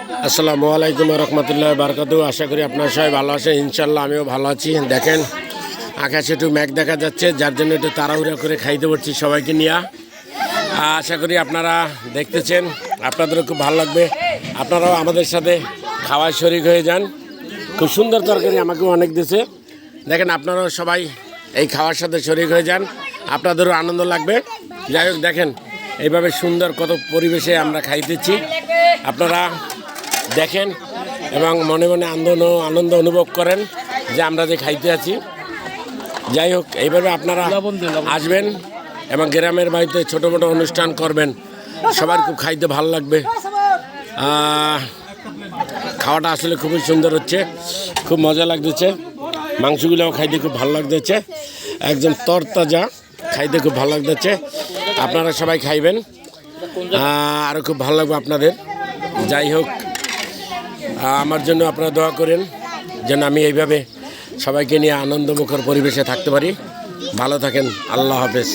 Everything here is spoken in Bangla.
আসসালামু আলাইকুম রহমতুল্লাহ বারকাতু। আশা করি আপনারা সবাই ভালো আছেন। ইনশাল্লাহ আমিও ভালো আছি। দেখেন আকাশে একটু মেঘ দেখা যাচ্ছে, যার জন্য একটু তাড়াহুড়া করে খাইতে পারছি সবাইকে নিয়ে। আশা করি আপনারা দেখতেছেন, আপনাদেরও খুব ভালো লাগবে। আপনারাও আমাদের সাথে খাওয়ায় শরিক হয়ে যান। খুব সুন্দর তরকারি আমাকেও অনেক দিয়েছে। দেখেন আপনারাও সবাই এই খাওয়ার সাথে শরিক হয়ে যান, আপনাদেরও আনন্দ লাগবে। যাই হোক দেখেন এইভাবে সুন্দর কত পরিবেশে আমরা খাইতেছি, আপনারা দেখেন এবং মনে মনে আনন্দ অনুভব করেন যে আমরা যে খাইতে আছি। যাই হোক এইভাবে আপনারা আসবেন এবং গ্রামের বাড়িতে ছোটো মোটো অনুষ্ঠান করবেন, সবার খুব খাইতে ভালো লাগবে। খাওয়াটা আসলে খুবই সুন্দর হচ্ছে, খুব মজা লাগতেছে। মাংসগুলোও খাইতে খুব ভালো লাগতেছে, একদম তরতাজা, খাইতে খুব ভালো লাগতেছে। আপনারা সবাই খাইবেন, আরও খুব ভালো লাগবে আপনাদের। যাই হোক আমার জন্য আপনারা দোয়া করেন যেন আমি এইভাবে সবাইকে নিয়ে আনন্দমুখর পরিবেশে থাকতে পারি। ভালো থাকেন, আল্লাহ হাফেজ।